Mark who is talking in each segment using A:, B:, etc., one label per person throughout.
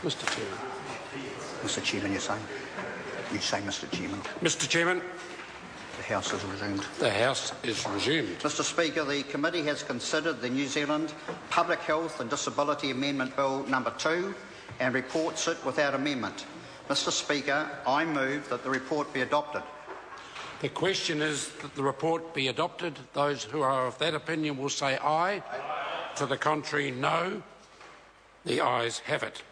A: Mr Chairman.
B: Mr Chairman, you say Mr Chairman.
A: Mr Chairman.
B: The House is resumed.
A: The House is resumed.
B: Mr Speaker, the committee has considered the New Zealand Public Health and Disability Amendment Bill No. 2 and reports it without amendment. Mr Speaker, I move that the report be adopted.
A: The question is that the report be adopted. Those who are of that opinion will say aye. Aye. To the contrary, no. The ayes have it.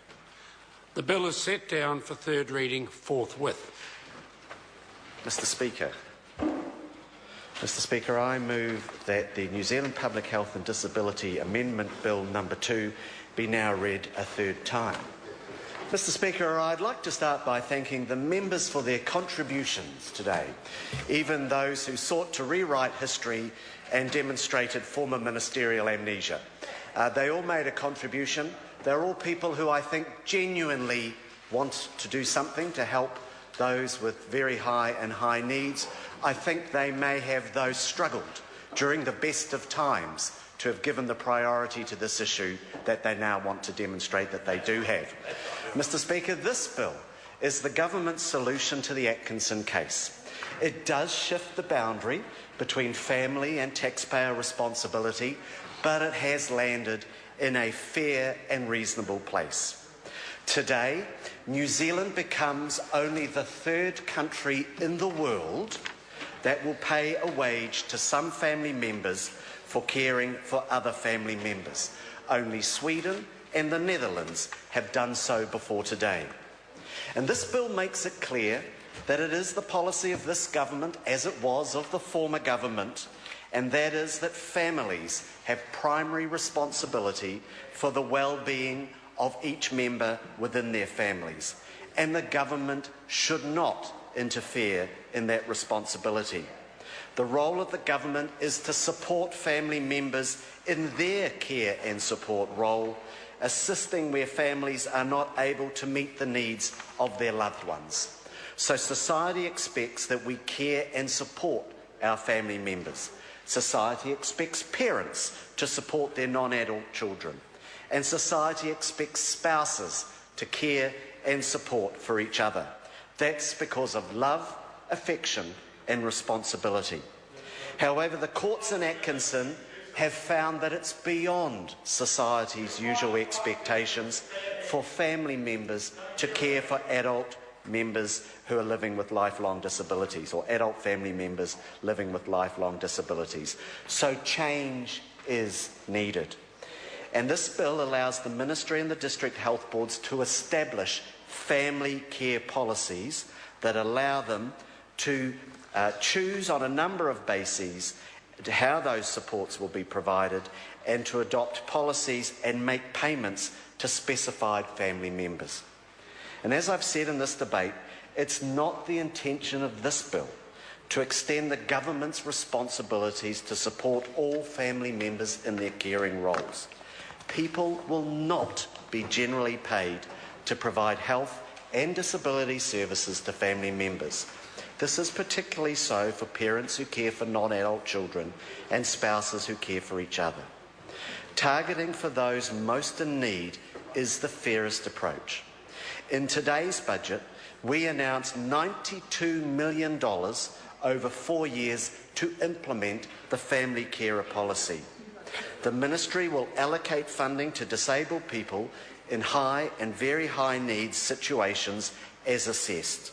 A: The bill is set down for third reading forthwith.
C: Mr Speaker, I move that the New Zealand Public Health and Disability Amendment Bill No. 2 be now read a third time. Mr Speaker, I'd like to start by thanking the members for their contributions today, even those who sought to rewrite history and demonstrated former ministerial amnesia. They all made a contribution. They're all people who I think genuinely want to do something to help those with very high needs. I think they may have, though, struggled during the best of times to have given the priority to this issue that they now want to demonstrate that they do have. Mr Speaker, this bill is the government's solution to the Atkinson case. It does shift the boundary between family and taxpayer responsibility, but it has landed in a fair and reasonable place. Today, New Zealand becomes only the third country in the world that will pay a wage to some family members for caring for other family members. Only Sweden and the Netherlands have done so before today. And this bill makes it clear that it is the policy of this government, as it was of the former government, and that is that families have primary responsibility for the well-being of each member within their families, and the government should not interfere in that responsibility. The role of the government is to support family members in their care and support role, assisting where families are not able to meet the needs of their loved ones. So society expects that we care and support our family members. Society expects parents to support their non-adult children. And society expects spouses to care and support for each other. That's because of love, affection and responsibility. However, the courts in Atkinson have found that it's beyond society's usual expectations for family members to care for adult members who are living with lifelong disabilities, or adult family members living with lifelong disabilities. So change is needed. And this bill allows the Ministry and the District Health Boards to establish family care policies that allow them to choose on a number of bases how those supports will be provided, and to adopt policies and make payments to specified family members. And as I've said in this debate, it's not the intention of this bill to extend the government's responsibilities to support all family members in their caring roles. People will not be generally paid to provide health and disability services to family members. This is particularly so for parents who care for non-adult children and spouses who care for each other. Targeting for those most in need is the fairest approach. In today's budget, we announced $92 million over 4 years to implement the family carer policy. The Ministry will allocate funding to disabled people in high and very high needs situations as assessed.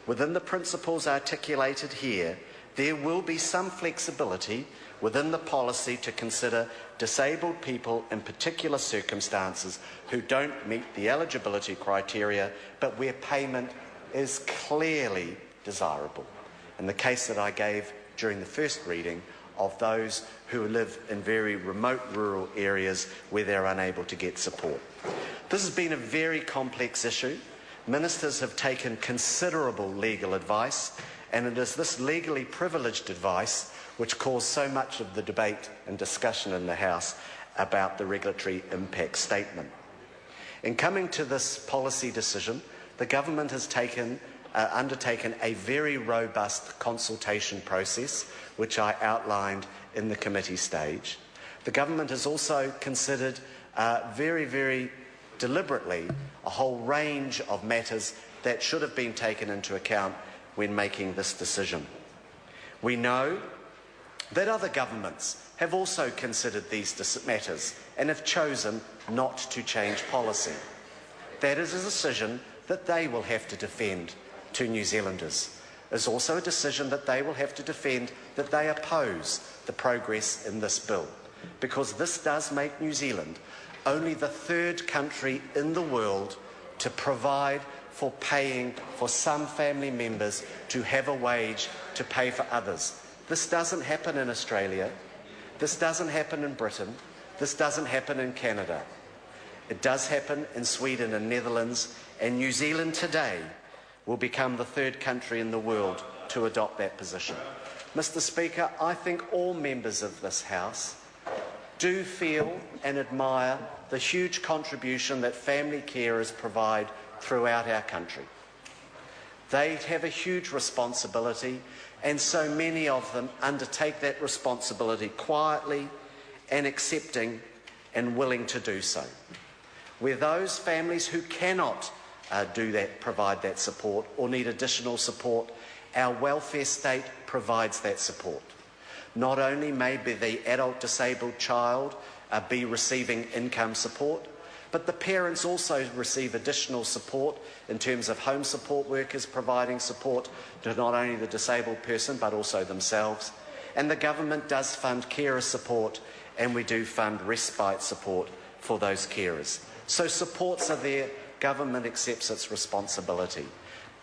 C: Within the principles articulated here, there will be some flexibility within the policy to consider disabled people in particular circumstances who don't meet the eligibility criteria, but where payment is clearly desirable. In the case that I gave during the first reading of those who live in very remote rural areas where they're unable to get support. This has been a very complex issue. Ministers have taken considerable legal advice, and it is this legally privileged advice which caused so much of the debate and discussion in the House about the regulatory impact statement. In coming to this policy decision, the government has undertaken a very robust consultation process, which I outlined in the committee stage. The government has also considered very deliberately a whole range of matters that should have been taken into account when making this decision. We know that other governments have also considered these matters and have chosen not to change policy. That is a decision that they will have to defend to New Zealanders. It's also a decision that they will have to defend that they oppose the progress in this bill, because this does make New Zealand only the third country in the world to provide for paying for some family members to have a wage to pay for others. This doesn't happen in Australia. This doesn't happen in Britain. This doesn't happen in Canada. It does happen in Sweden and Netherlands, and New Zealand today will become the third country in the world to adopt that position. Mr. Speaker, I think all members of this House do feel and admire the huge contribution that family carers provide throughout our country. They have a huge responsibility, and so many of them undertake that responsibility quietly and accepting and willing to do so. Where those families who cannot provide that support or need additional support, our welfare state provides that support. Not only may the adult disabled child be receiving income support, but the parents also receive additional support in terms of home support workers providing support to not only the disabled person but also themselves. And the government does fund carer support, and we do fund respite support for those carers. So supports are there. Government accepts its responsibility.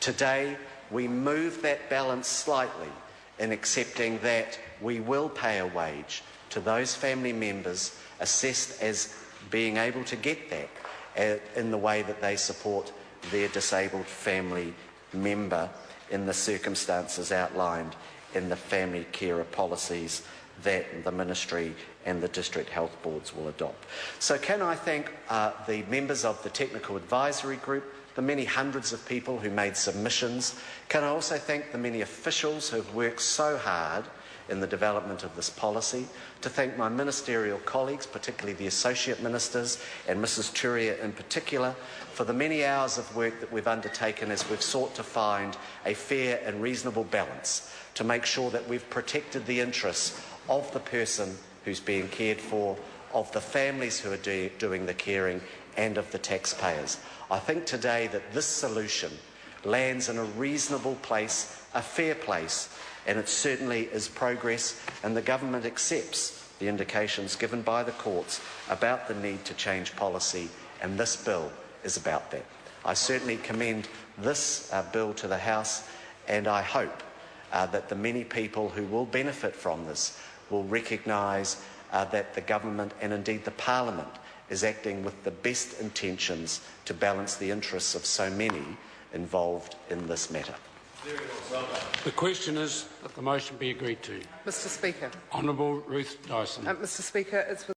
C: Today, we move that balance slightly in accepting that we will pay a wage to those family members assessed as being able to get that in the way that they support their disabled family member in the circumstances outlined in the family carer policies that the Ministry and the District Health Boards will adopt. So can I thank the members of the Technical Advisory Group, the many hundreds of people who made submissions. Can I also thank the many officials who have worked so hard in the development of this policy, to thank my ministerial colleagues, particularly the Associate Ministers and Mrs Turia in particular, for the many hours of work that we've undertaken as we've sought to find a fair and reasonable balance to make sure that we've protected the interests of the person who's being cared for, of the families who are doing the caring, and of the taxpayers. I think today that this solution lands in a reasonable place, a fair place, and it certainly is progress, and the government accepts the indications given by the courts about the need to change policy, and this bill is about that. I certainly commend this bill to the House, and I hope that the many people who will benefit from this will recognise that the government and indeed the Parliament is acting with the best intentions to balance the interests of so many involved in this matter.
A: The question is that the motion be agreed to.
D: Mr. Speaker.
A: Honourable Ruth Dyson.
D: Mr. Speaker, it's